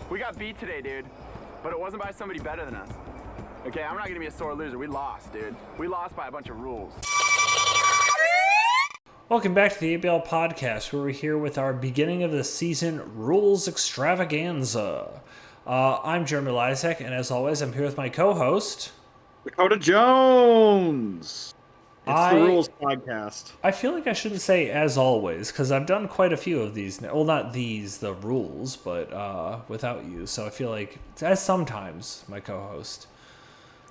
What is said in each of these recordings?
We got beat today, dude. But it wasn't by somebody better than us. Okay, I'm not gonna be a sore loser. We lost, dude. We lost by a bunch of rules. Welcome back to the ABL podcast, where we're here with our beginning of the season rules extravaganza. I'm Jeremy Lysak, and as always, I'm here with my co-host Dakota Jones. It's the Rules podcast. I feel like I shouldn't say as always, because I've done quite a few of these. Well, not these, the rules, but without you. So I feel like as sometimes my co-host.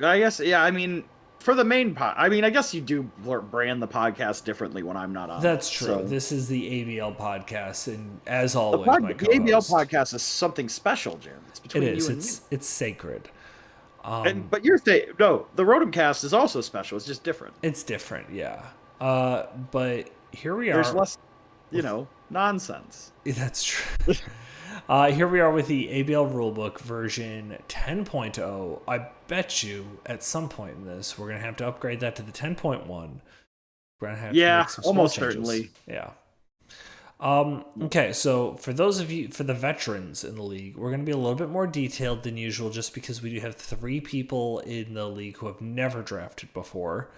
I guess, yeah, I mean, for the main I guess you do brand the podcast differently when I'm not on. That's true. So. This is the ABL podcast, and as always, my co-host. The ABL podcast is something special, Jeremy. It's between you and me. It's sacred. But you're saying, no, the Rotomcast is also special. It's just different. It's different, yeah. But here we are. There's less, nonsense. That's true. Here we are with the ABL Rulebook version 10.0. I bet you at some point in this, we're going to have to upgrade that to the 10.1. We're going to have to make some almost changes. certainly. Yeah. Okay, so for those of you, for the veterans in the league, we're going to be a little bit more detailed than usual just because we do have 3 people in the league who have never drafted before.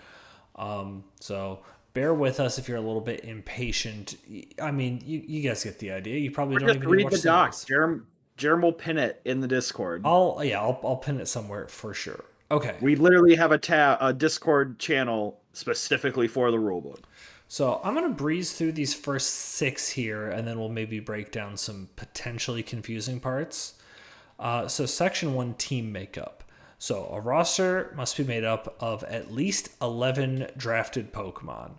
So bear with us if you're a little bit impatient. I mean, you guys get the idea. You probably don't even read the doc. Jerem will pin it in the Discord. I'll pin it somewhere for sure. Okay. We literally have a Discord channel specifically for the rulebook. So I'm going to breeze through these first 6 here, and then we'll maybe break down some potentially confusing parts. So Section 1, team makeup. So a roster must be made up of at least 11 drafted Pokemon.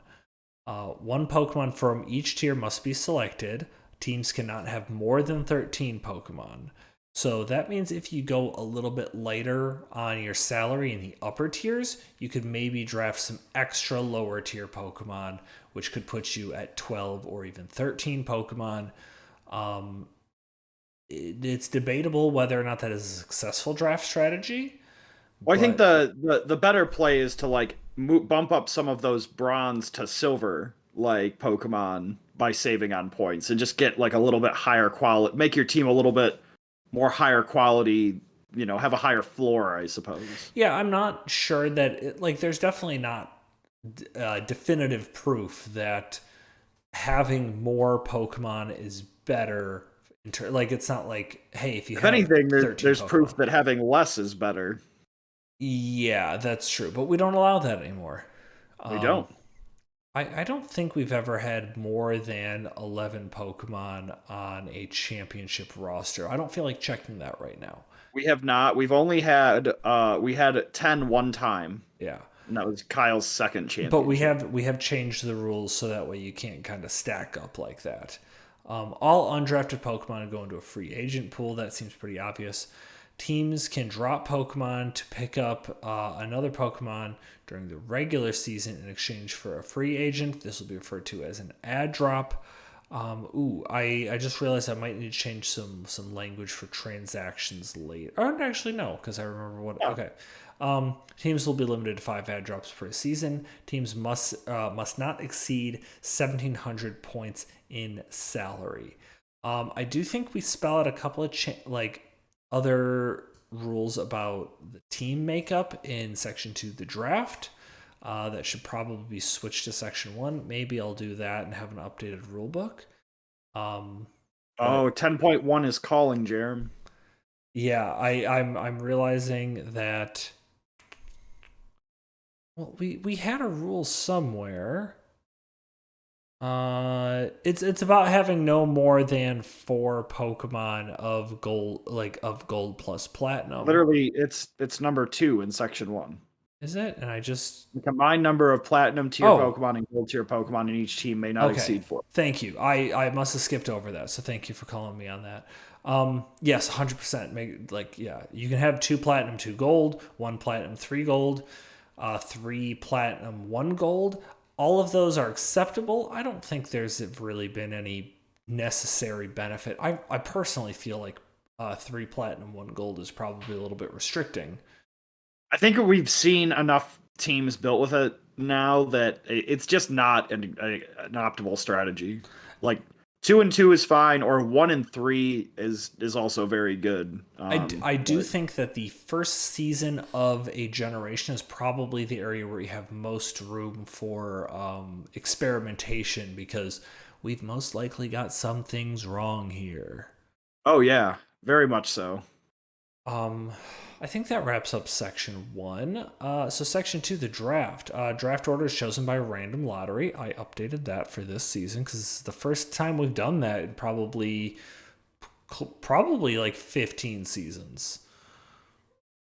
1 Pokemon from each tier must be selected. Teams cannot have more than 13 Pokemon. So that means if you go a little bit lighter on your salary in the upper tiers, you could maybe draft some extra lower tier Pokemon, which could put you at 12 or even 13 Pokemon. It's debatable whether or not that is a successful draft strategy. Well, I think the better play is to bump up some of those bronze to silver Pokemon by saving on points and just get a little bit higher quality, make your team a little bit more higher quality, have a higher floor, I suppose. Yeah, I'm not sure that there's definitely not definitive proof that having more Pokemon is better. It's not like, hey, if have anything, there's Pokemon, proof that having less is better. Yeah, that's true, but we don't allow that anymore. We don't. I don't think we've ever had more than 11 Pokemon on a championship roster. I don't feel like checking that right now. We have not. We've only had we had 10 one time. Yeah. And that was Kyle's second championship. But we have changed the rules so that way you can't kind of stack up like that. All undrafted Pokemon go into a free agent pool. That seems pretty obvious. Teams can drop Pokemon to pick up another Pokemon during the regular season in exchange for a free agent. This will be referred to as an ad drop. I just realized I might need to change some language for transactions later. Or actually, no, because I remember what. Okay. Teams will be limited to 5 ad drops per season. Teams must not exceed 1,700 points in salary. I do think we spell out a couple of other rules about the team makeup in Section 2, the draft. That should probably be switched to Section 1. Maybe I'll do that and have an updated rule book. 10.1 is calling, Jerem. Yeah, I'm realizing that. Well, we had a rule somewhere. It's about having no more than 4 Pokemon of gold, of gold plus platinum. Literally, it's number 2 in Section 1. Is it? And I just the combined number of platinum tier Pokemon and gold tier Pokemon in each team may not exceed 4. Thank you. I must have skipped over that, so thank you for calling me on that. Yes, 100%. You can have 2 platinum, 2 gold, 1 platinum, 3 gold, 3 platinum, 1 gold. All of those are acceptable. I don't think there's really been any necessary benefit. I personally feel like 3 platinum, 1 gold is probably a little bit restricting. I think we've seen enough teams built with it now that it's just not an optimal strategy. 2 and 2 is fine, or 1 and 3 is also very good. I do think that the first season of a generation is probably the area where you have most room for experimentation, because we've most likely got some things wrong here. Oh yeah, very much so. Um, I think that wraps up section 1. So section 2, the draft. Draft order is chosen by random lottery. I updated that for this season because this is the first time we've done that in probably like 15 seasons.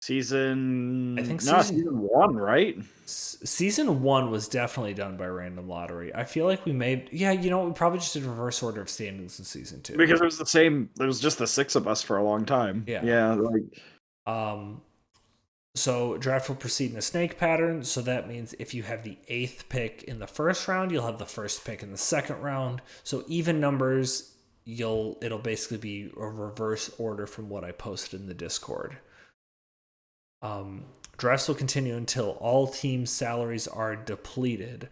Season, I think no, season 1, right? Season 1 was definitely done by random lottery. I feel like we made, yeah, we probably just did reverse order of standings in season 2. Because it was the same. It was just the 6 of us for a long time. Yeah. Yeah, like So draft will proceed in a snake pattern. So that means if you have the 8th pick in the first round, you'll have the first pick in the second round. So even numbers, it'll basically be a reverse order from what I posted in the Discord. Drafts will continue until all team salaries are depleted.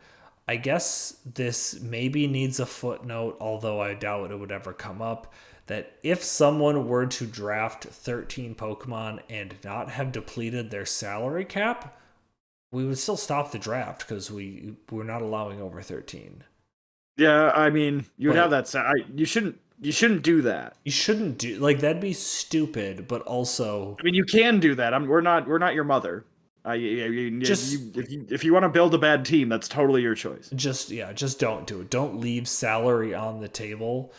I guess this maybe needs a footnote, although I doubt it would ever come up, that if someone were to draft 13 Pokemon and not have depleted their salary cap, we would still stop the draft because we're not allowing over 13. yeah, I mean, you'd have that. You shouldn't do that. You shouldn't do, like, that'd be stupid, but also, I mean, you can do that. We're not your mother. If you want to build a bad team, that's totally your choice. just don't do it. Don't leave salary on the table.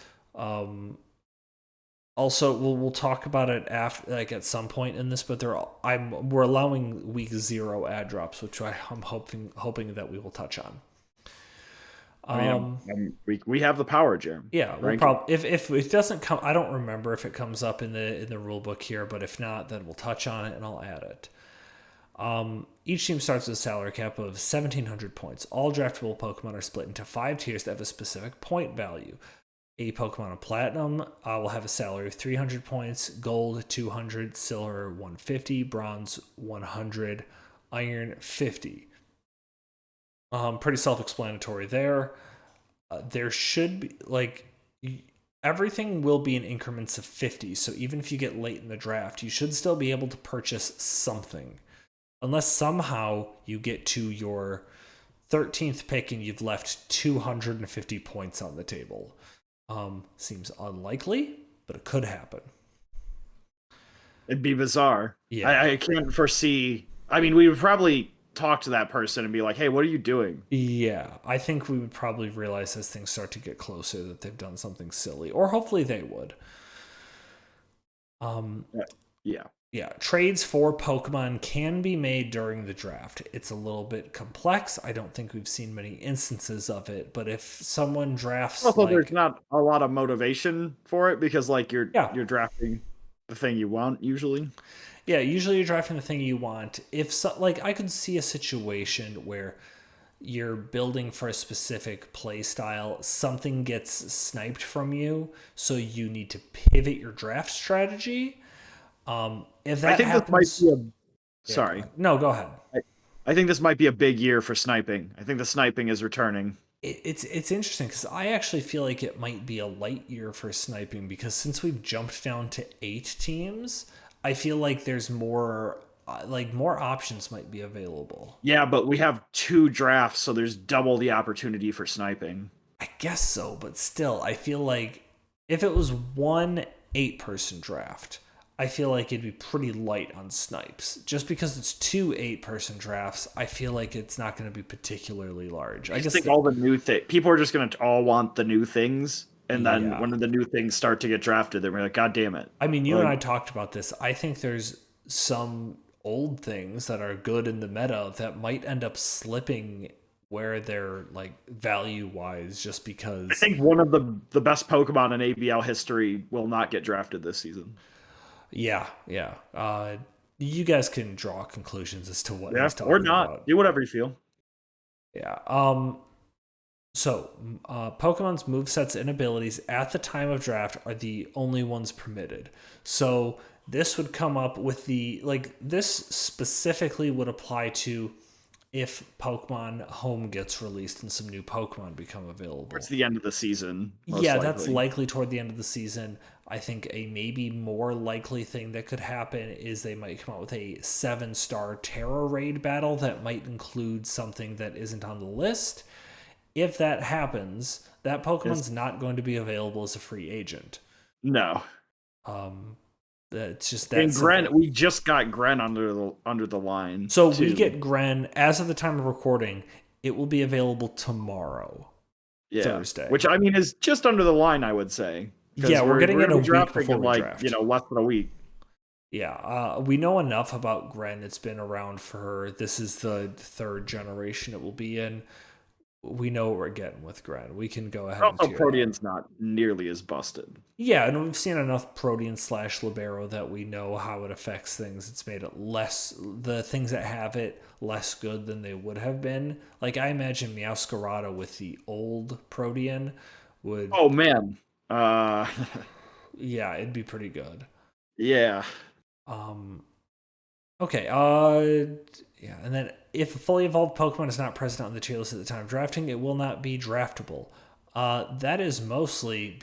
Also, we'll talk about it after, like at some point in this, but we're allowing week 0 ad drops, which I'm hoping that we will touch on. We have the power, Jeremy. Yeah, we'll probably, if it doesn't come, I don't remember if it comes up in the rule book here, but if not, then we'll touch on it and I'll add it. Each team starts with a salary cap of 1,700 points. All draftable Pokemon are split into 5 tiers that have a specific point value. A Pokemon of Platinum will have a salary of 300 points, Gold 200, Silver 150, Bronze 100, Iron 50. Pretty self-explanatory there. There should be, like, everything will be in increments of 50, so even if you get late in the draft, you should still be able to purchase something. Unless somehow you get to your 13th pick and you've left 250 points on the table. Seems unlikely, but it could happen. It'd be bizarre. Yeah. I can't foresee. I mean, we would probably talk to that person and be like, hey, what are you doing? Yeah, I think we would probably realize as things start to get closer that they've done something silly, or hopefully they would. Yeah, trades for Pokemon can be made during the draft. It's a little bit complex. I don't think we've seen many instances of it, but if someone drafts, also, there's not a lot of motivation for it because, like, you're drafting the thing you want usually. Yeah, usually you're drafting the thing you want. I could see a situation where you're building for a specific play style, something gets sniped from you, so you need to pivot your draft strategy. If that happens, this might be sorry. No, go ahead. I think this might be a big year for sniping. I think the sniping is returning. It's interesting because I actually feel like it might be a light year for sniping, because since we've jumped down to 8 teams, I feel like there's more options might be available. Yeah, but we have 2 drafts, so there's double the opportunity for sniping. I guess so, but still, I feel like if it was 1 8-person draft, I feel like it'd be pretty light on snipes. Just because it's 2 8-person drafts, I feel like it's not going to be particularly large. I guess all the new things. People are just going to all want the new things. And then when the new things start to get drafted, they're like, God damn it. I mean, you and I talked about this. I think there's some old things that are good in the meta that might end up slipping where they're, like, value-wise, just because... I think one of the best Pokemon in ABL history will not get drafted this season. Yeah. You guys can draw conclusions as to what he's talking or not. about. Do whatever you feel. Yeah. So, Pokemon's movesets and abilities at the time of draft are the only ones permitted. So, this would come up with this specifically would apply to if Pokemon Home gets released and some new Pokemon become available. It's the end of the season. Most Yeah, likely. that's likely toward the end of the season. I think a maybe more likely thing that could happen is they might come out with a 7-star Terra Raid battle that might include something that isn't on the list. If that happens, that Pokemon's not going to be available as a free agent. No. It's just that And Gren, simple. we just got Gren under the line. So too. we get Gren, as of the time of recording, it will be available tomorrow, Thursday. Which I mean is just under the line, I would say. Yeah, we're getting it a week drafting before in we draft. less than a week. Yeah, we know enough about Gren. It's been around for, this is the 3rd generation it will be in. We know what we're getting with Gren. We can go ahead Also, and Protean's not nearly as busted. Yeah, and we've seen enough Protean / Libero that we know how it affects things. It's made it less, the things that have it, less good than they would have been. Like, I imagine Meowscarada with the old Protean would... Oh, man. Yeah, it'd be pretty good. Yeah. Okay, yeah, and then if a fully evolved Pokemon is not present on the tier list at the time of drafting, it will not be draftable. That is mostly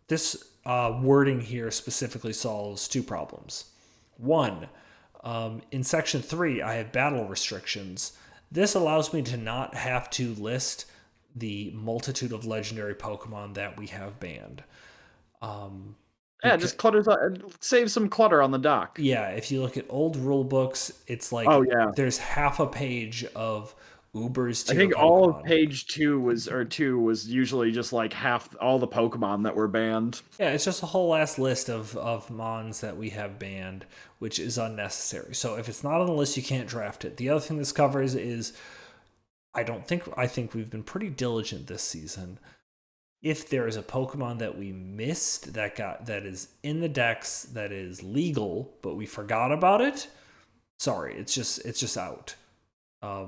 this wording here specifically solves 2 problems. One, in section 3, I have battle restrictions. This allows me to not have to list the multitude of legendary Pokemon that we have banned. Yeah, just save some clutter on the dock. Yeah, if you look at old rule books, it's like there's half a page of Uber's tier I think Pokemon. all of page 2 was usually just like half all the Pokemon that were banned. Yeah, it's just a whole ass list of Mons that we have banned, which is unnecessary. So if it's not on the list, you can't draft it. The other thing this covers is I think we've been pretty diligent this season. If there is a Pokemon that we missed that is in the decks that is legal, but we forgot about it, sorry, it's just out.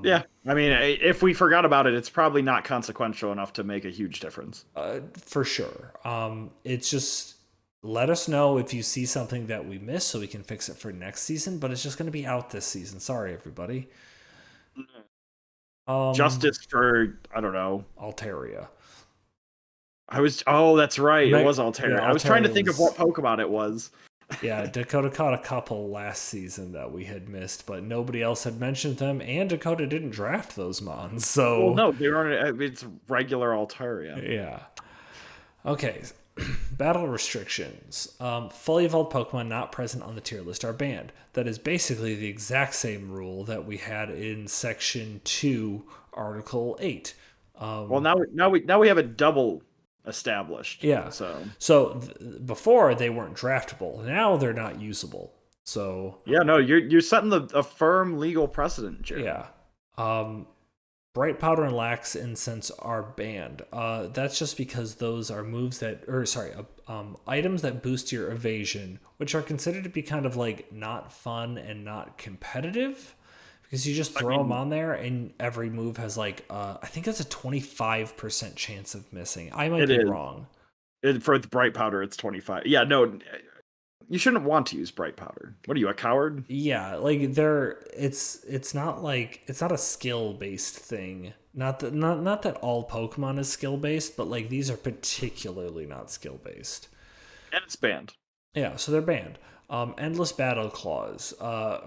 Yeah, I mean, if we forgot about it, it's probably not consequential enough to make a huge difference. For sure. It's just let us know if you see something that we missed so we can fix it for next season, but it's just going to be out this season. Sorry, everybody. Justice for, I don't know. Altaria. That's right. It was Altaria. Yeah, I was trying to think of what Pokemon it was. Yeah, Dakota caught a couple last season that we had missed, but nobody else had mentioned them, and Dakota didn't draft those Mons, so... Well, no, they weren't. It's regular Altaria. Yeah. Okay, battle restrictions. Fully evolved Pokemon not present on the tier list are banned. That is basically the exact same rule that we had in Section 2, Article 8. Well, now we have a double established. Yeah. So before they weren't draftable. Now they're not usable. So yeah, no, you're setting a firm legal precedent, Jared. Yeah. Bright Powder and Lax Incense are banned. That's just because those are items that boost your evasion, which are considered to be kind of like not fun and not competitive. Because you just throw them on there, and every move has like, I think it's a 25% chance of missing. I might be wrong. For the Bright Powder, it's 25. Yeah, no, you shouldn't want to use Bright Powder. What are you, a coward? Yeah, like it's not a skill based thing. Not that all Pokemon is skill based, but like these are particularly not skill based. And it's banned. Yeah, so they're banned. Endless Battle Clause.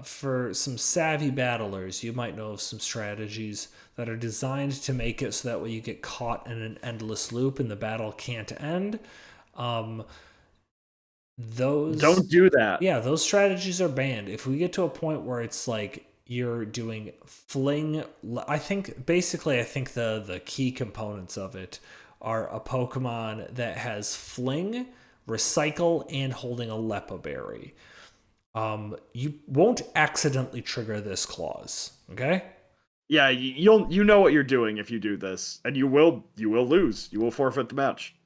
For some savvy battlers, you might know of some strategies that are designed to make it so that way you get caught in an endless loop and the battle can't end. Those don't do that. Yeah, those strategies are banned. If we get to a point where it's like you're doing fling, I think the key components of it are a Pokemon that has fling, recycle, and holding a Lepa Berry. You won't accidentally trigger this clause, okay? Yeah, you know what you're doing if you do this, and you will lose. You will forfeit the match.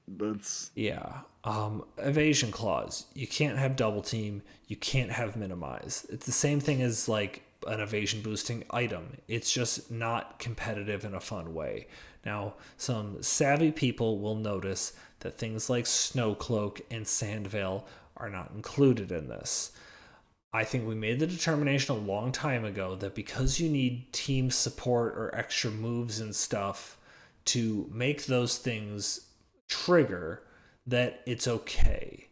Evasion clause. You can't have double team. You can't have minimize. It's the same thing as like an evasion boosting item. It's just not competitive in a fun way. Now, some savvy people will notice that things like Snowcloak and Sandveil are not included in this. I think we made the determination a long time ago that because you need team support or extra moves and stuff to make those things trigger, that it's okay.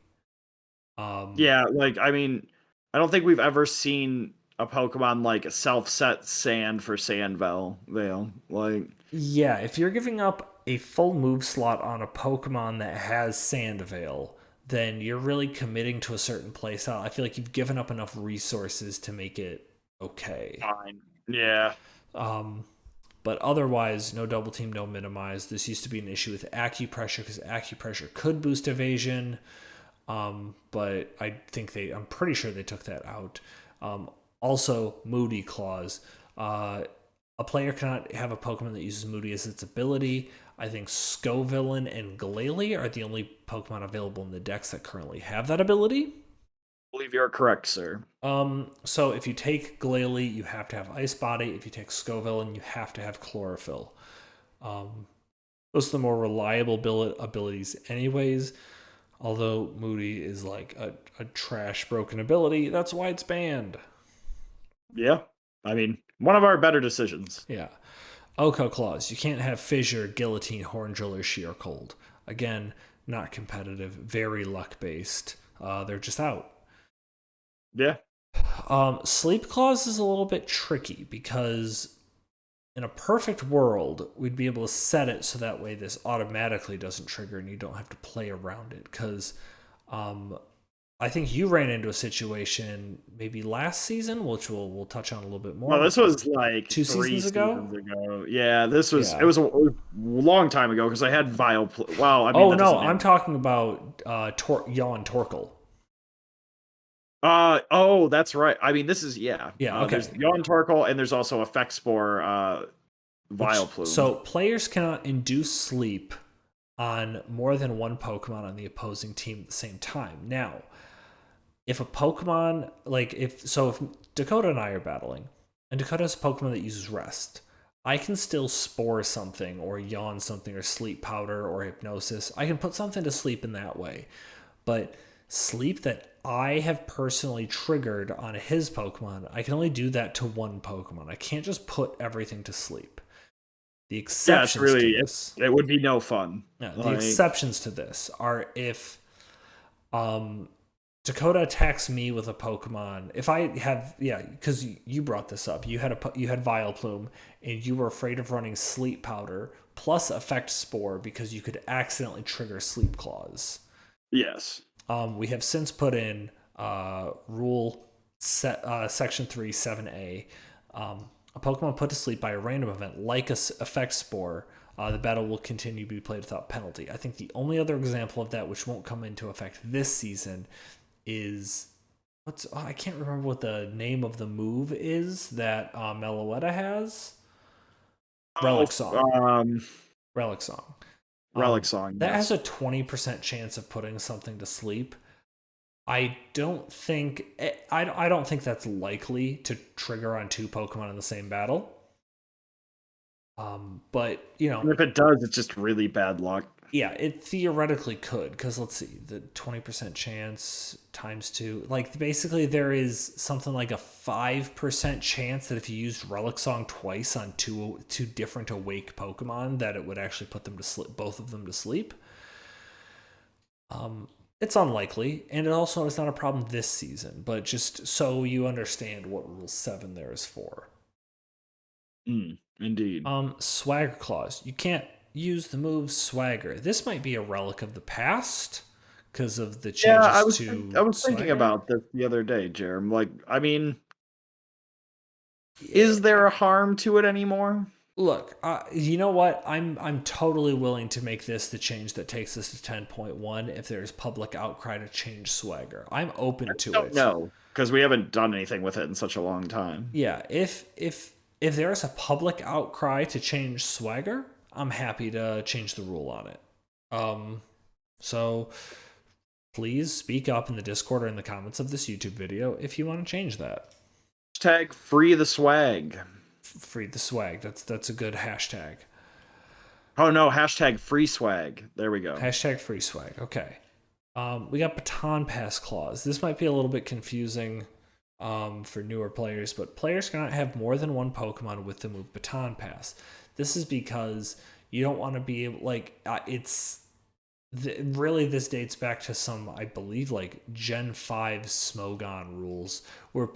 Yeah, like I mean, I don't think we've ever seen a Pokemon like a self-set sand for Sandvale Veil. Like, Yeah, if you're giving up a full move slot on a Pokemon that has Sandvale, then you're really committing to a certain playstyle. I feel like you've given up enough resources to make it okay. fine. Yeah. But otherwise, no double team, no minimize. This used to be an issue with acupressure because acupressure could boost evasion. But I'm pretty sure they took that out. Also, Moody Claws. A player cannot have a Pokemon that uses Moody as its ability. I think Scovillain and Glalie are the only Pokemon available in the decks that currently have that ability. I believe you're correct, sir. So if you take Glalie, you have to have Ice Body. If you take Scovillain, you have to have Chlorophyll. Those are the more reliable abilities anyways. Although Moody is like a trash broken ability, that's why it's banned. Yeah. I mean, one of our better decisions. Yeah. Oko Claws. You can't have Fissure, Guillotine, Horn Drill, or Sheer Cold. Again, not competitive, very luck based. They're just out. Yeah. Sleep Claws is a little bit tricky because in a perfect world, we'd be able to set it so that way this automatically doesn't trigger and you don't have to play around it. Because I think you ran into a situation maybe last season, which we'll touch on a little bit more. Well, this was like 2 seasons ago. Yeah, this was Yeah. it was a long time ago because I had Wow. I mean, Oh no, I'm talking about Yawn Torkoal. Oh, that's right. I mean, this is Yeah, okay. There's Yawn Torkoal and there's also Effect Spore, Vileplume. So players cannot induce sleep on more than one Pokemon on the opposing team at the same time. Now, if a Pokemon if Dakota and I are battling, and Dakota has a Pokemon that uses Rest, I can still Spore something or Yawn something or Sleep Powder or Hypnosis. I can put something to sleep in that way, but sleep that I have personally triggered on his Pokemon, I can only do that to one Pokemon. I can't just put everything to sleep. The exceptions to this, it would be no fun. Yeah, the exceptions to this are if Dakota attacks me with a Pokemon. If I have, because you brought this up, you had Vileplume, and you were afraid of running Sleep Powder plus Effect Spore because you could accidentally trigger Sleep Claws. Yes. We have since put in Section 3, 7A. A Pokemon put to sleep by a random event, like a Effect Spore, the battle will continue to be played without penalty. I think the only other example of that, which won't come into effect this season, is I can't remember what the name of the move is that Meloetta has. Relic Song. Relic Song. Relic Song. That has a 20% chance of putting something to sleep. I don't think that's likely to trigger on two Pokemon in the same battle. But and if it does, it's just really bad luck. Yeah, it theoretically could, because let's see, the 20% chance times 2. Like, basically, there is something like a 5% chance that if you used Relic Song twice on two different awake Pokemon, that it would actually put them to sleep, both of them to sleep. It's unlikely, and it also is not a problem this season, but just so you understand what Rule 7 there is for. Indeed. Swagger Clause. You can't use the move Swagger. This might be a relic of the past because of the changes I was Swagger. thinking about this the other day, Jerem. Like, I mean, is there a harm to it anymore? Look, you know what? I'm totally willing to make this the change that takes us to 10.1 if there's public outcry to change Swagger. I'm open to it. No, because we haven't done anything with it in such a long time. Yeah, if there's a public outcry to change Swagger, I'm happy to change the rule on it. So please speak up in the Discord or in the comments of this YouTube video if you want to change that. Hashtag free the swag. Free the swag. That's a good hashtag. Oh no, hashtag free swag. There we go. Hashtag free swag. Okay. We got Baton Pass Clause. This might be a little bit confusing. for newer players, but players cannot have more than one Pokemon with the move Baton Pass. This is because you don't want to be able, really, this dates back to some, I believe, like Gen 5 Smogon rules, where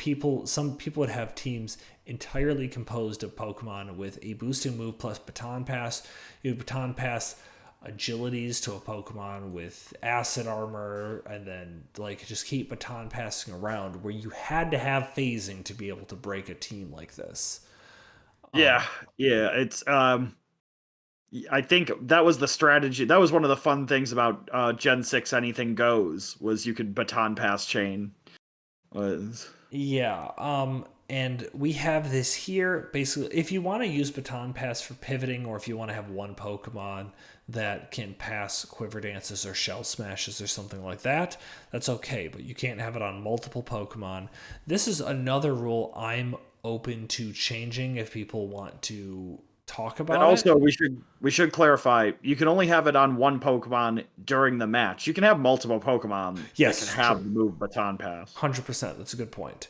some people would have teams entirely composed of Pokemon with a boosting move plus Baton Pass. You would Baton Pass agilities to a Pokemon with acid armor, and then like just keep Baton Passing around, where you had to have phasing to be able to break a team like this. Yeah, it's I think that was the strategy. That was one of the fun things about Gen 6 Anything Goes, was you could baton pass chain. Yeah, and we have this here. Basically, if you want to use Baton Pass for pivoting, or if you want to have one Pokemon that can pass Quiver Dances or Shell Smashes or something like that, that's okay, but you can't have it on multiple Pokemon. This is another rule I'm open to changing if people want to talk about And also, it. we should clarify, you can only have it on one Pokemon during the match. You can have multiple Pokemon that can Yes, have true. the move Baton Pass. 100%. That's a good point.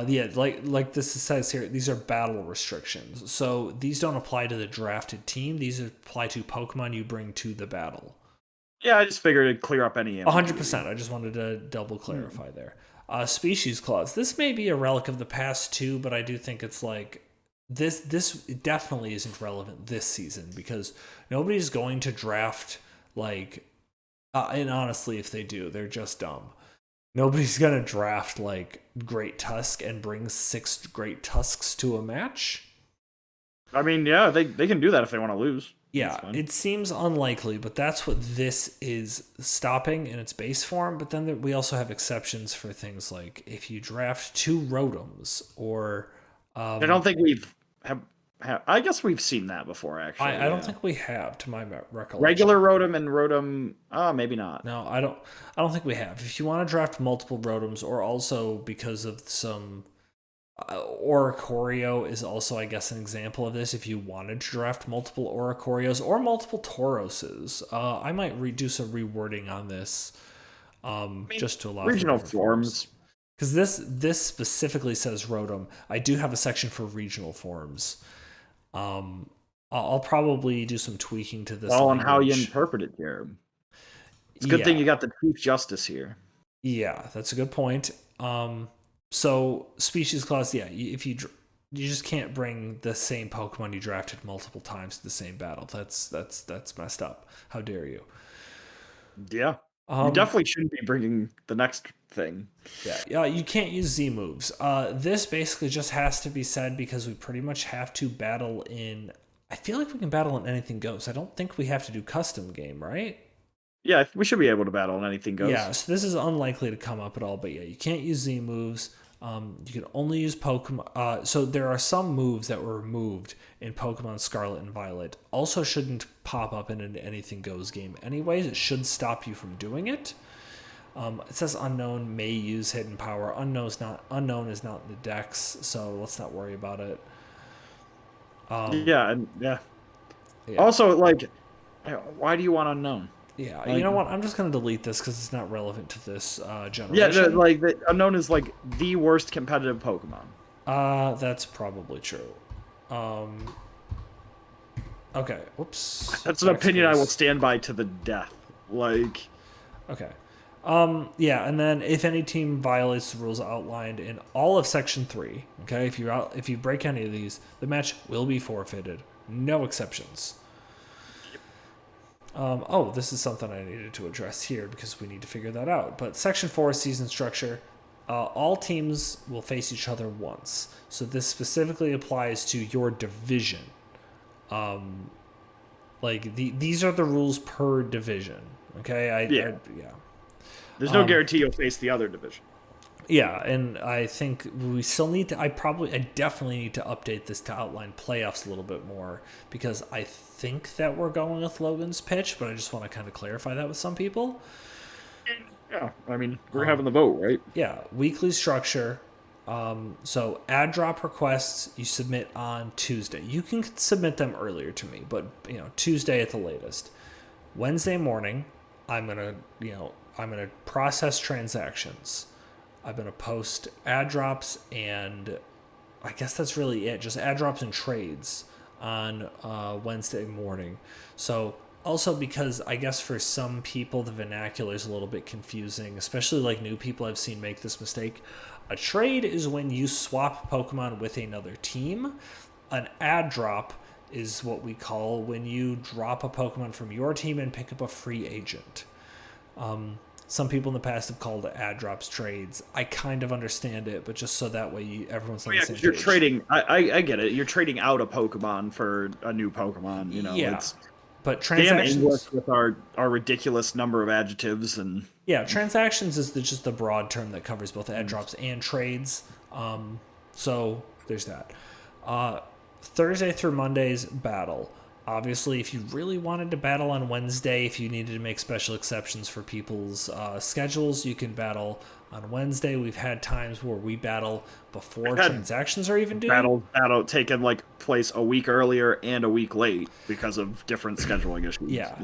Yeah, like this says here, these are battle restrictions. So these don't apply to the drafted team. These apply to Pokemon you bring to the battle. Yeah, I just figured it'd clear up any ambiguity. 100%. I just wanted to double clarify there. Species clause. This may be a relic of the past too, but I do think it's like this. This definitely isn't relevant this season because nobody's going to draft like. And honestly, if they do, they're just dumb. Nobody's gonna draft like Great Tusk and bring 6 Great Tusks to a match. I mean, yeah, they can do that if they want to lose. Yeah, it seems unlikely, but that's what this is stopping in its base form. But then we also have exceptions for things like if you draft 2 Rotoms or. I don't think we've have. I guess we've seen that before, actually. I don't think we have, to my recollection. Regular Rotom and Rotom, maybe not. No, I don't think we have. If you want to draft multiple Rotoms, or also because of some Oricorio is also, I guess, an example of this. If you wanted to draft multiple Oricorios or multiple Tauroses, I might do some rewording on this, just to allow regional for forms. Because this specifically says Rotom. I do have a section for regional forms. I'll probably do some tweaking to this. All on how you interpret it here. It's a good thing you got the Chief Justice here. Yeah, that's a good point. So species clause, yeah, if you just can't bring the same Pokemon you drafted multiple times to the same battle. That's messed up. How dare you? Yeah. You definitely shouldn't be bringing the next thing. Yeah, you can't use Z moves. This basically just has to be said because we pretty much have to battle in. I feel like we can battle in Anything Goes. I don't think we have to do custom game, right? Yeah, we should be able to battle in Anything Goes. Yeah, so this is unlikely to come up at all. But yeah, you can't use Z moves. You can only use Pokemon. So there are some moves that were removed in Pokemon Scarlet and Violet. Also shouldn't pop up in an Anything Goes game anyways. It should stop you from doing it. It says unknown may use hidden power. Unknown is not in the dex, so let's not worry about it. Yeah. Also, like, why do you want unknown? Yeah, like, you know what? I'm just gonna delete this because it's not relevant to this generation. Yeah, like the unknown is like the worst competitive Pokemon. That's probably true. Okay. Whoops. That's an opinion I will stand by to the death. Like. Okay. Yeah, and then if any team violates the rules outlined in all of Section 3, okay, if you break any of these, the match will be forfeited. No exceptions. This is something I needed to address here because we need to figure that out. But Section 4 season structure, all teams will face each other once. So this specifically applies to your division. These are the rules per division. Okay, yeah. There's no guarantee you'll face the other division. Yeah, and I think we still need to. I definitely need to update this to outline playoffs a little bit more because I think that we're going with Logan's pitch, but I just want to kind of clarify that with some people. Yeah, I mean, we're having the vote, right? Yeah, weekly structure. So ad drop requests you submit on Tuesday. You can submit them earlier to me, but Tuesday at the latest. Wednesday morning, I'm gonna process transactions. I'm going to post ad drops, and I guess that's really it. Just ad drops and trades on Wednesday morning. So also because I guess for some people the vernacular is a little bit confusing, especially like new people I've seen make this mistake. A trade is when you swap Pokemon with another team. An ad drop is what we call when you drop a Pokemon from your team and pick up a free agent. Some people in the past have called it ad drops trades. I kind of understand it, but just so that way everyone's on the same page. You're trading. I get it. You're trading out a Pokemon for a new Pokemon. Yeah, it's but damn transactions English with our ridiculous number of adjectives and. Yeah, transactions is just the broad term that covers both ad drops and trades. So there's that. Thursday through Monday's battle. Obviously, if you really wanted to battle on Wednesday, if you needed to make special exceptions for people's schedules, you can battle on Wednesday. We've had times where we battle before transactions are even due. Battle taken like place a week earlier and a week late because of different scheduling issues. Yeah.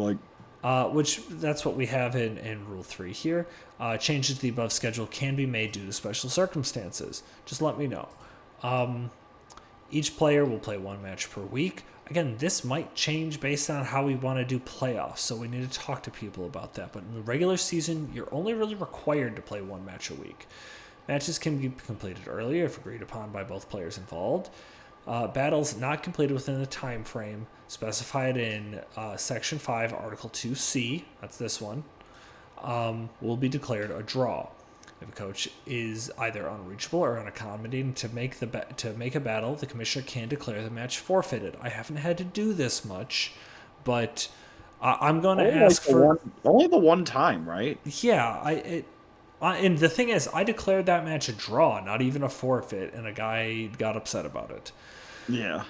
Which that's what we have in Rule 3 here. Changes to the above schedule can be made due to special circumstances. Just let me know. Each player will play one match per week. Again, this might change based on how we want to do playoffs, so we need to talk to people about that. But in the regular season, you're only really required to play one match a week. Matches can be completed earlier if agreed upon by both players involved. Battles not completed within the time frame specified in Section 5, Article 2C, that's this one, will be declared a draw. If a coach is either unreachable or unaccommodating to make a battle, the commissioner can declare the match forfeited. I haven't had to do this much, but I'm going to ask for only the one time, right? Yeah, and the thing is, I declared that match a draw, not even a forfeit, and a guy got upset about it. Yeah.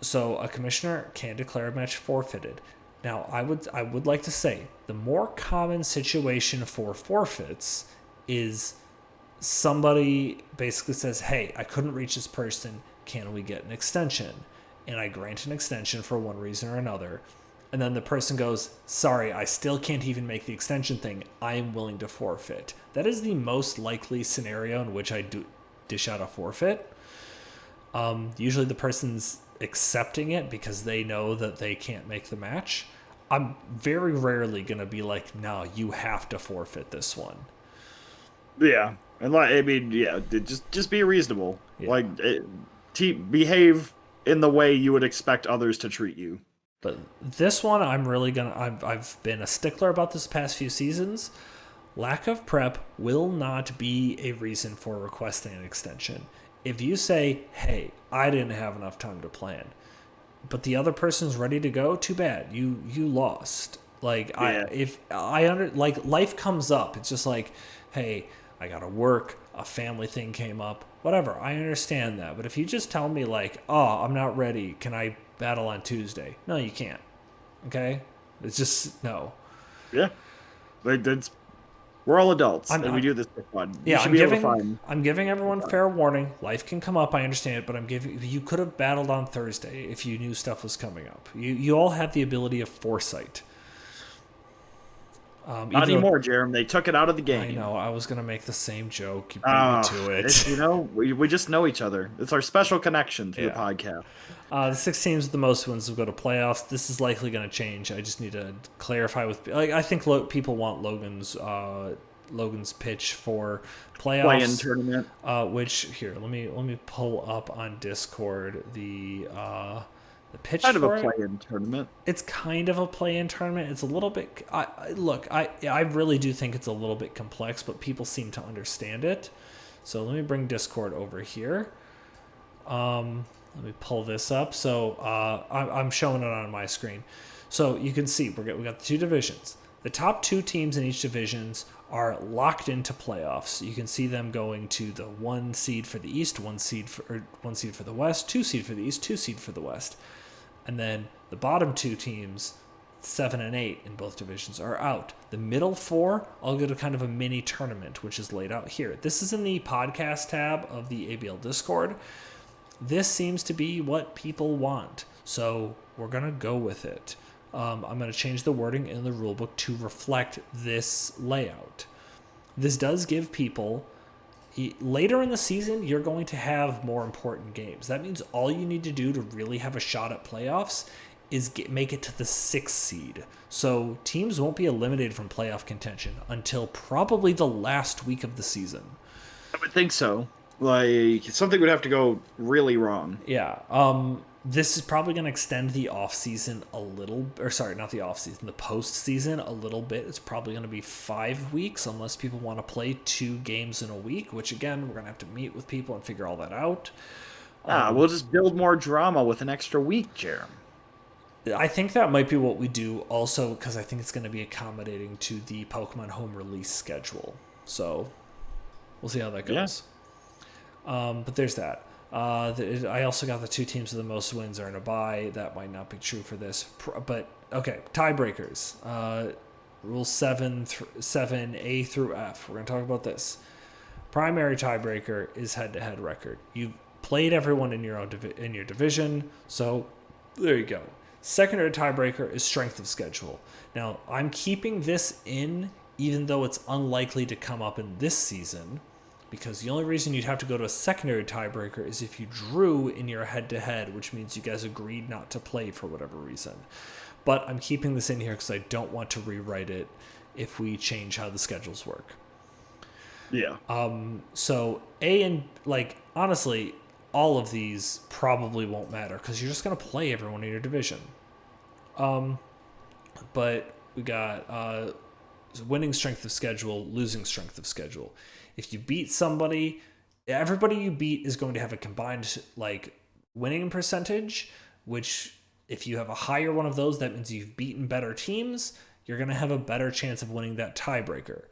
So a commissioner can declare a match forfeited. Now, I would like to say the more common situation for forfeits is somebody basically says, hey, I couldn't reach this person. Can we get an extension? And I grant an extension for one reason or another. And then the person goes, sorry, I still can't even make the extension thing. I am willing to forfeit. That is the most likely scenario in which I dish out a forfeit. Usually the person's accepting it because they know that they can't make the match. I'm very rarely going to be like, no, you have to forfeit this one. Yeah. And just be reasonable. Yeah. Behave in the way you would expect others to treat you. But this one, I've been a stickler about this past few seasons. Lack of prep will not be a reason for requesting an extension. If you say, hey, I didn't have enough time to plan, but the other person's ready to go, too bad. You lost. Like, yeah. Life comes up. It's just like, hey, I gotta work, a family thing came up, whatever. I understand that. But if you just tell me like, oh, I'm not ready, can I battle on Tuesday? No, you can't. Okay? It's just, no. Yeah. We're all adults, and we do this for fun. Yeah, I'm giving everyone fair warning. Life can come up, I understand it, but you could have battled on Thursday if you knew stuff was coming up. You all have the ability of foresight. Not anymore, Jerem. They took it out of the game. I know. I was going to make the same joke. You beat me to it. We just know each other. It's our special connection through the podcast. The 6 teams with the most wins will go to playoffs. This is likely going to change. I just need to clarify with. I think people want Logan's pitch for playoffs. Play-in tournament. Which here, let me pull up on Discord the pitch kind for of a play-in tournament. It's kind of a play-in tournament. It's a little bit. I really do think it's a little bit complex, but people seem to understand it. So let me bring Discord over here. Let me pull this up. So I'm showing it on my screen. So you can see we got the 2 divisions. The top 2 teams in each divisions are locked into playoffs. You can see them going to the 1 seed for the East, 1 seed for the West, 2 seed for the East, 2 seed for the West. And then the bottom 2 teams, 7 and 8 in both divisions, are out. The middle 4 all go to kind of a mini tournament, which is laid out here. This is in the podcast tab of the ABL Discord. This seems to be what people want, so we're going to go with it. I'm going to change the wording in the rulebook to reflect this layout. this does give people later in the season, you're going to have more important games. That means all you need to do to really have a shot at playoffs is make it to the 6th seed. So teams won't be eliminated from playoff contention until probably the last week of the season. I would think so. Like, something would have to go really wrong. Yeah. This is probably going to extend the offseason a little, or sorry, not the offseason, the postseason a little bit. It's probably going to be 5 weeks unless people want to play 2 games in a week, which again, we're going to have to meet with people and figure all that out. We'll just build more drama with an extra week, Jerem. I think that might be what we do also, because I think it's going to be accommodating to the Pokemon home release schedule. So we'll see how that goes. Yeah. But there's that. I also got the 2 teams with the most wins are in a bye. That might not be true for this. But, okay, tiebreakers. Rule 7A through F. We're going to talk about this. Primary tiebreaker is head-to-head record. You've played everyone in your division, so there you go. Secondary tiebreaker is strength of schedule. Now, I'm keeping this in, even though it's unlikely to come up in this season, because the only reason you'd have to go to a secondary tiebreaker is if you drew in your head-to-head, which means you guys agreed not to play for whatever reason. But I'm keeping this in here because I don't want to rewrite it if we change how the schedules work. Yeah. So A and, like, honestly, all of these probably won't matter because you're just going to play everyone in your division. But we got winning strength of schedule, losing strength of schedule. If you beat somebody, everybody you beat is going to have a combined like winning percentage, which if you have a higher one of those, that means you've beaten better teams. You're going to have a better chance of winning that tiebreaker.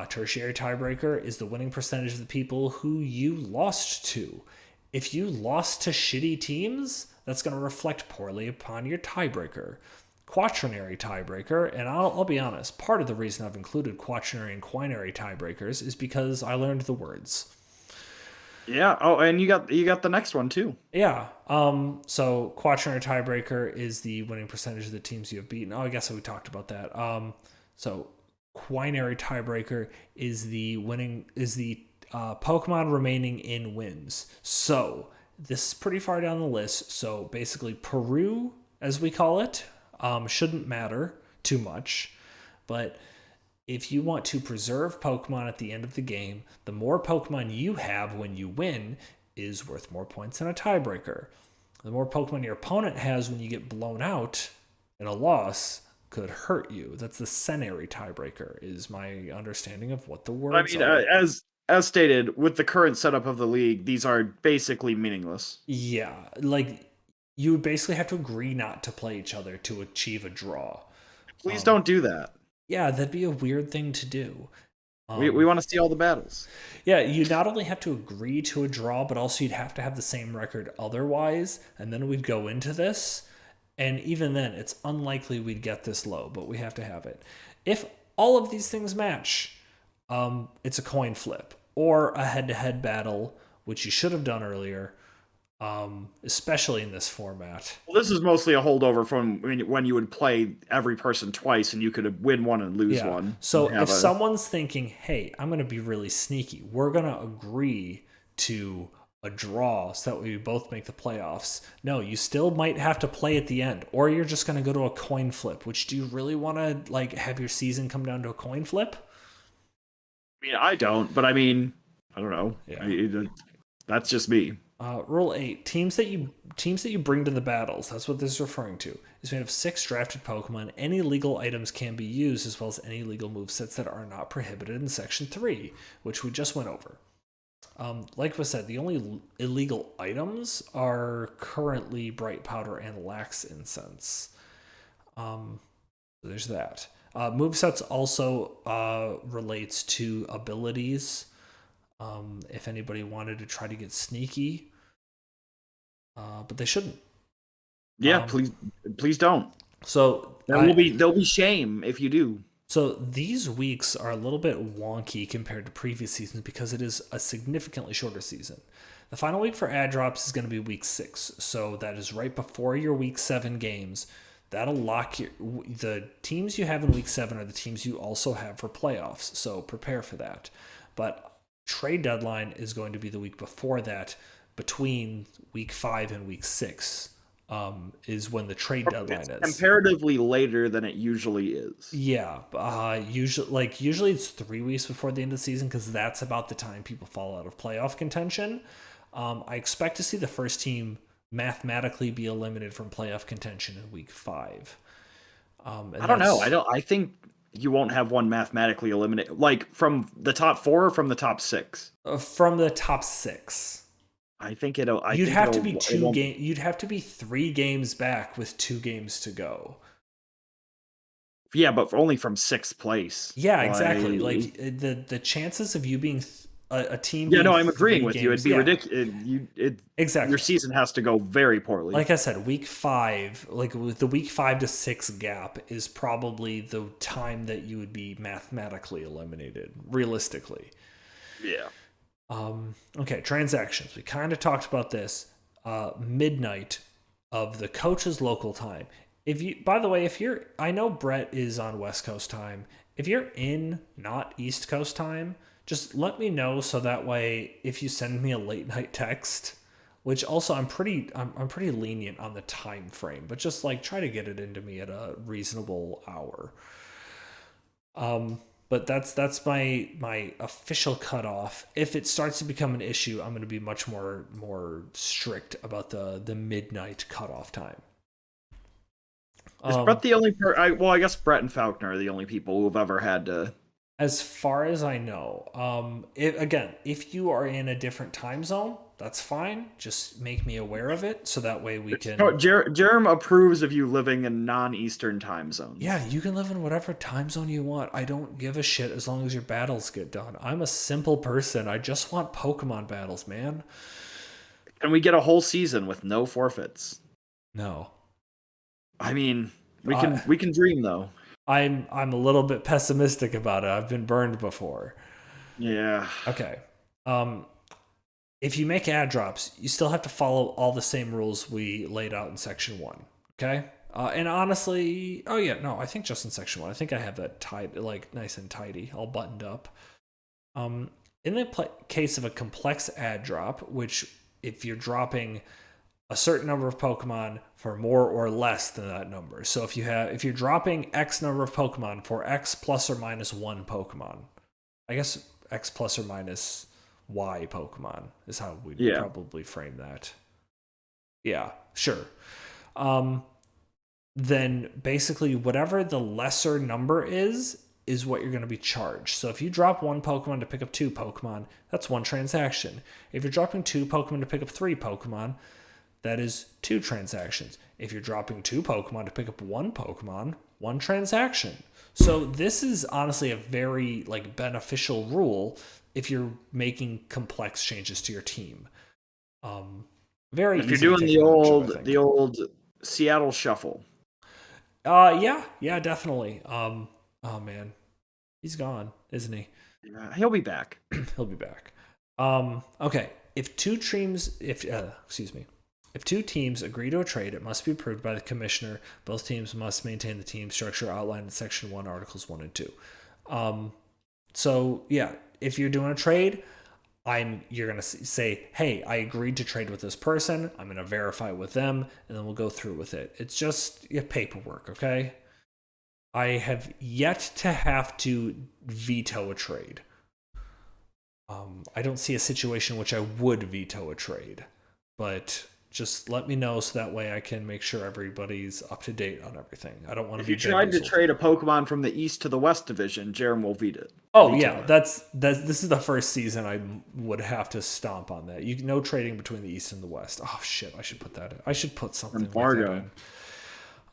Tertiary tiebreaker is the winning percentage of the people who you lost to. If you lost to shitty teams, that's going to reflect poorly upon your tiebreaker. Quaternary tiebreaker, and I'll be honest, part of the reason I've included quaternary and quinary tiebreakers is because I learned the words. Yeah. Oh, and you got the next one too. Yeah. So quaternary tiebreaker is the winning percentage of the teams you have beaten. Oh, I guess we talked about that. So quinary tiebreaker is the Pokemon remaining in wins. So this is pretty far down the list. So basically, Peru, as we call it, shouldn't matter too much, but if you want to preserve Pokemon at the end of the game, the more Pokemon you have when you win is worth more points than a tiebreaker. The more Pokemon your opponent has when you get blown out in a loss could hurt you. That's the Cenary tiebreaker, is my understanding of what the words are. As stated, with the current setup of the league, these are basically meaningless. Yeah, like you would basically have to agree not to play each other to achieve a draw. Please don't do that. Yeah, that'd be a weird thing to do. We want to see all the battles. Yeah, you not only have to agree to a draw, but also you'd have to have the same record otherwise, and then we'd go into this, and even then, it's unlikely we'd get this low, but we have to have it. If all of these things match, it's a coin flip, or a head-to-head battle, which you should have done earlier, especially in this format. Well, this is mostly a holdover from when you would play every person twice and you could win one and lose one. So if someone's thinking, hey, I'm going to be really sneaky, we're going to agree to a draw so that we both make the playoffs. No, you still might have to play at the end, or you're just going to go to a coin flip, which do you really want to like have your season come down to a coin flip? I mean, I don't, but I mean, I don't know. Yeah. That's just me. Rule 8, teams that you bring to the battles, that's what this is referring to, is made of 6 drafted Pokemon. Any legal items can be used, as well as any legal movesets that are not prohibited in Section 3, which we just went over. Like I said, the only illegal items are currently Bright Powder and Lax Incense. There's that. Movesets also relates to abilities. If anybody wanted to try to get sneaky, but they shouldn't. Yeah, please don't. So there'll be shame if you do. So these weeks are a little bit wonky compared to previous seasons because it is a significantly shorter season. The final week for ad drops is going to be week 6, so that is right before your week 7 games. That'll lock the teams you have in week 7 are the teams you also have for playoffs. So prepare for that. But trade deadline is going to be the week before that, between week 5 and week 6. Is when the trade deadline is. Comparatively later than it usually is. Yeah, usually it's 3 weeks before the end of the season because that's about the time people fall out of playoff contention. I expect to see the first team mathematically be eliminated from playoff contention in week 5. I don't know. I think you won't have one mathematically eliminated, like from the top 4 or from the top 6. From the top 6. I think it'll. You'd have to be 2 games. You'd have to be 3 games back with 2 games to go. Yeah, but only from 6th place. Yeah, exactly. Like the chances of you being a team. Yeah, no, I'm agreeing with you. It'd be ridiculous. Exactly. Your season has to go very poorly. Like I said, week 5, like with the week 5 to 6 gap is probably the time that you would be mathematically eliminated, realistically. Yeah. Okay, transactions. We kind of talked about this. Midnight of the coach's local time. By the way, I know Brett is on West Coast time. If you're in not East Coast time, just let me know so that way if you send me a late night text, which also I'm pretty lenient on the time frame, but just like try to get it into me at a reasonable hour. But that's my official cutoff. If it starts to become an issue, I'm going to be much more strict about the midnight cutoff time. Is Brett the only I guess Brett and Faulkner are the only people who've ever had to. As far as I know, if you are in a different time zone, that's fine. Just make me aware of it so that way we can. Jerem approves of you living in non-Eastern time zones. Yeah, you can live in whatever time zone you want. I don't give a shit as long as your battles get done. I'm a simple person. I just want Pokemon battles, man. And we get a whole season with no forfeits. No. I mean, we can dream though. I'm a little bit pessimistic about it. I've been burned before. Yeah. Okay. If you make ad drops, you still have to follow all the same rules we laid out in section 1. Okay. And honestly, I think just in section 1, I think I have that tied, like nice and tidy, all buttoned up. In the case of a complex ad drop, which if you're dropping a certain number of Pokemon for more or less than that number. So if you're dropping X number of Pokemon for X plus or minus 1 Pokemon, I guess X plus or minus Y Pokemon is how we'd probably frame that. Yeah, sure. Then basically whatever the lesser number is what you're going to be charged. So if you drop 1 Pokemon to pick up 2 Pokemon, that's 1 transaction. If you're dropping 2 Pokemon to pick up 3 Pokemon, that is 2 transactions. If you're dropping 2 Pokemon to pick up 1 Pokemon, 1 transaction. So this is honestly a very beneficial rule if you're making complex changes to your team. Very. If you're doing the old Seattle shuffle. Yeah, definitely. Oh man, he's gone, isn't he? Yeah, he'll be back. He'll be back. Okay. If two teams agree to a trade, it must be approved by the commissioner. Both teams must maintain the team structure outlined in Section 1, Articles 1 and 2. So, yeah, if you're doing a trade, you're going to say, hey, I agreed to trade with this person. I'm going to verify with them, and then we'll go through with it. It's just paperwork, okay? I have yet to have to veto a trade. I don't see a situation in which I would veto a trade, but just let me know so that way I can make sure everybody's up to date on everything. I don't want to be. If you tried to trade a Pokemon from the East to the West division, Jerem will veto it. Oh yeah, this is the first season I would have to stomp on that. No trading between the East and the West. Oh shit, I should put that in. I should put something like that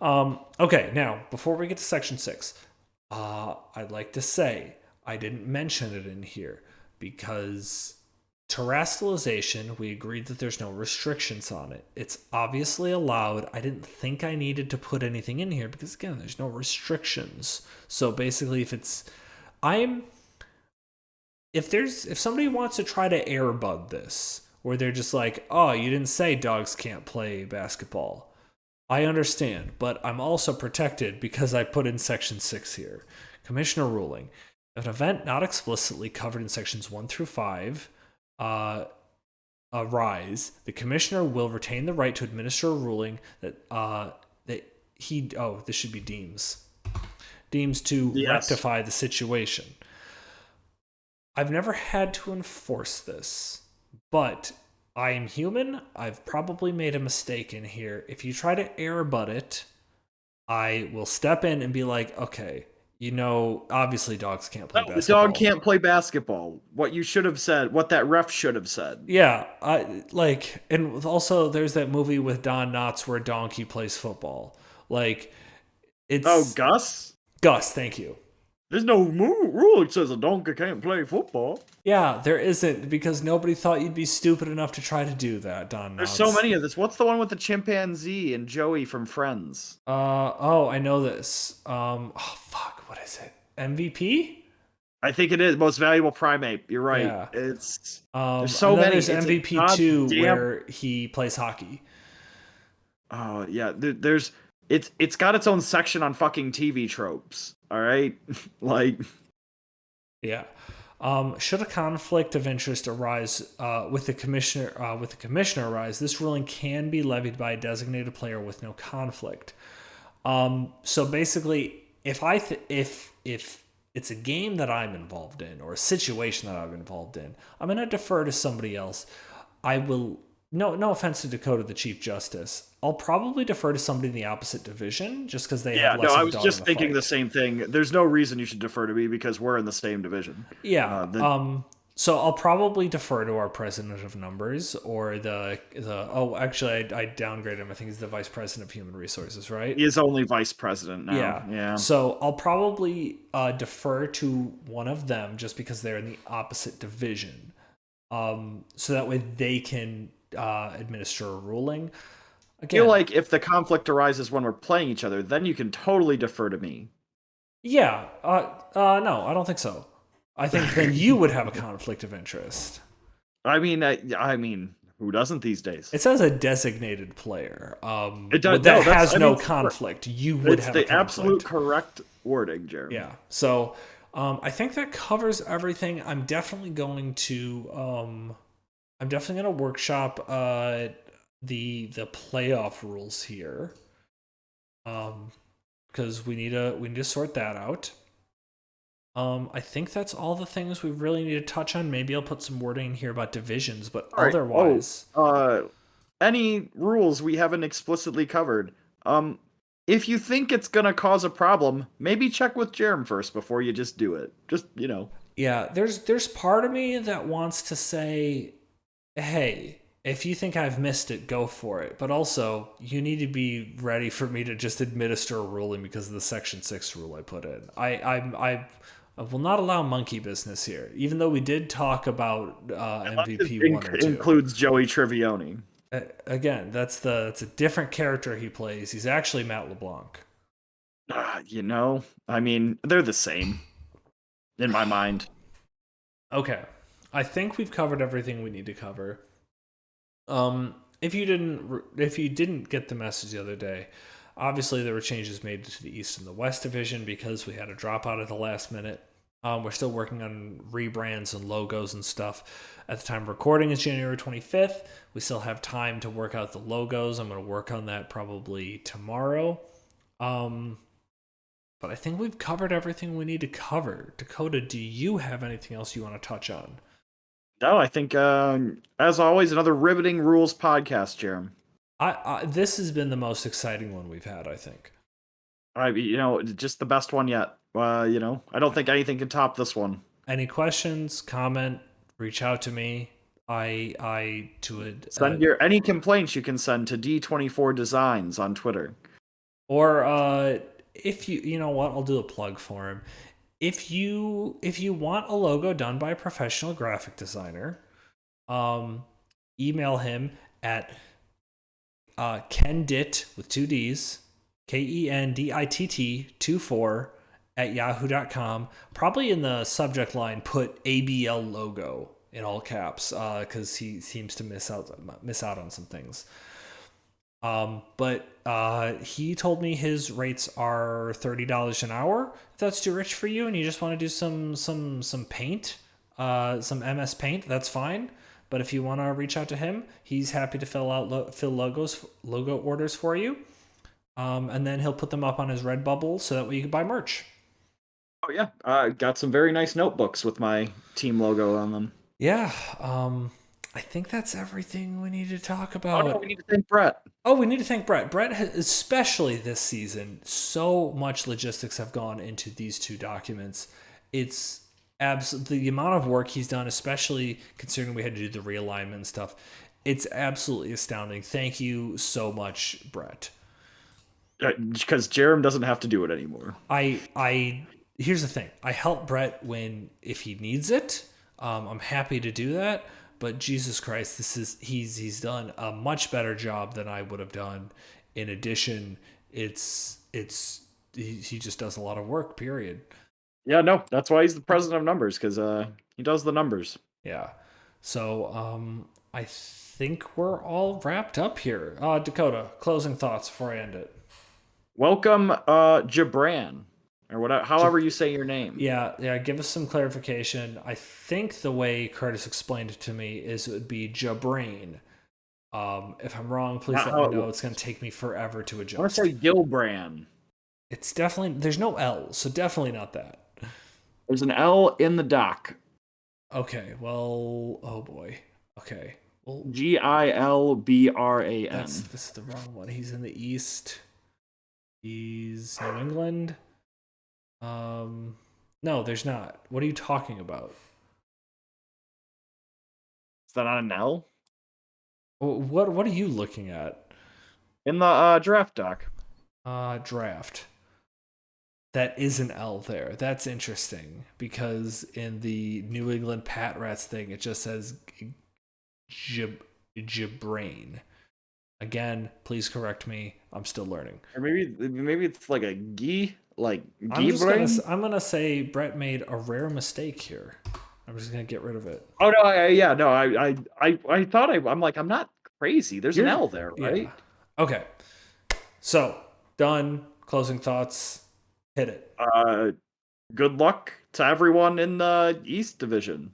in. Okay, now before we get to section 6, I'd like to say I didn't mention it in here because terrestrialization, we agreed that there's no restrictions on it. It's obviously allowed. I didn't think I needed to put anything in here because again, there's no restrictions. So basically if somebody wants to try to airbud this, where they're just like, oh, you didn't say dogs can't play basketball. I understand, but I'm also protected because I put in Section 6 here. Commissioner ruling. If an event not explicitly covered in Sections 1 through 5 arise, the commissioner will retain the right to administer a ruling this should be deems to Yes. rectify the situation. I've never had to enforce this, but I am human. I've probably made a mistake in here. If you try to airbud it, I will step in and be like, okay, obviously dogs can't play No, the basketball. dog can't play basketball. What you should have said, what that ref should have said. Yeah, and also there's that movie with Don Knotts where a donkey plays football. It's Gus? Gus, thank you. There's no rule that says a donkey can't play football. Yeah, there isn't, because nobody thought you'd be stupid enough to try to do that, Don Knotts. There's so many of this. What's the one with the chimpanzee and Joey from Friends? I know this. What is it? MVP? I think it is most valuable primate. You're right. Yeah. There's so so many. There's MVP 2 where he plays hockey. Oh yeah, it's got its own section on fucking TV tropes. All right, yeah. Should a conflict of interest arise with the commissioner arise, this ruling can be levied by a designated player with no conflict. So basically, if it's a game that I'm involved in or a situation that I'm involved in, I'm going to defer to somebody else. I will. No offense to Dakota, the Chief Justice. I'll probably defer to somebody in the opposite division just because they have less of a I was dog just in the thinking fight. the same thing. There's no reason you should defer to me because we're in the same division. Yeah. So I'll probably defer to our president of numbers or I downgraded him. I think he's the vice president of human resources, right? He is only vice president now. Yeah. So I'll probably defer to one of them just because they're in the opposite division. So that way they can administer a ruling. Again, I feel like if the conflict arises when we're playing each other, then you can totally defer to me. Yeah. No, I don't think so. I think then you would have a conflict of interest. I mean, who doesn't these days? It says a designated player. It does. That has no conflict. You would have a conflict. It's the absolute correct wording, Jeremy. Yeah. So I think that covers everything. I'm definitely going to workshop the playoff rules here. Because we need to sort that out. I think that's all the things we really need to touch on. Maybe I'll put some wording in here about divisions, but otherwise, any rules we haven't explicitly covered. If you think it's gonna cause a problem, maybe check with Jerem first before you just do it. Just Yeah, there's part of me that wants to say, hey, if you think I've missed it, go for it. But also, you need to be ready for me to just administer a ruling because of the Section 6 rule I put in. I will not allow monkey business here, even though we did talk about MVP 1 or 2. Includes Joey Trivioni. Again, that's a different character he plays. He's actually Matt LeBlanc. I mean, they're the same in my mind. Okay, I think we've covered everything we need to cover. If you didn't get the message the other day, obviously there were changes made to the East and the West division because we had a dropout at the last minute. We're still working on rebrands and logos and stuff. At the time of recording is January 25th. We still have time to work out the logos. I'm going to work on that probably tomorrow. But I think we've covered everything we need to cover. Dakota, do you have anything else you want to touch on? No, I think, as always, another riveting rules podcast, Jerem. This has been the most exciting one we've had, I think. Just the best one yet. I don't think anything can top this one. Any questions, comment, reach out to me. I do it. Send any complaints you can send to D24 Designs on Twitter. Or if you know what, I'll do a plug for him. If you want a logo done by a professional graphic designer, email him at Kendit with 2 D's, KENDITT 24 at yahoo.com. Probably in the subject line put ABL logo in all caps because he seems to miss out on some things. But he told me his rates are $30 an hour. If that's too rich for you, and you just want to do some paint, some MS Paint, that's fine. But if you want to reach out to him, he's happy to fill logo orders for you. And then he'll put them up on his Redbubble so that way you can buy merch. Oh yeah, got some very nice notebooks with my team logo on them. Yeah. I think that's everything we need to talk Oh no, about. we need to thank Brett. Oh, we need to thank Brett. Brett, especially this season, so much logistics have gone into these two documents. It's absolutely the amount of work he's done, especially considering we had to do the realignment stuff. It's absolutely astounding. Thank you so much, Brett. Because Jerem doesn't have to do it anymore. I here's the thing. I help Brett when if he needs it. I'm happy to do that. But Jesus Christ, he's done a much better job than I would have done. In addition, he just does a lot of work. Period. Yeah, no, that's why he's the president of numbers, because he does the numbers. Yeah. So I think we're all wrapped up here. Dakota, closing thoughts before I end it. Welcome, Jabran, or whatever, however you say your name. Yeah. Give us some clarification. I think the way Curtis explained it to me is it would be Jabrain. If I'm wrong, please Not let how me it know. looks. It's going to take me forever to I want adjust. to say Gilbran. It's definitely there's no L, so definitely not that. There's an L in the doc. Okay, well, oh boy. Okay, well, Gilbran. this is the wrong one. He's in the East. He's New England. No, there's not. What are you talking about? Is that on an L? What are you looking at? In the draft doc. Draft. That is an L there. That's interesting because in the New England Pat Rats thing, it just says Gibrain. Again, please correct me. I'm still learning. Or maybe it's like a G, like I'm gonna say Brett made a rare mistake here. I'm just gonna get rid of it. Oh no, I thought I'm like, I'm not crazy. There's an L there, right? Yeah. Okay. So done. Closing thoughts. Hit it. Good luck to everyone in the East Division.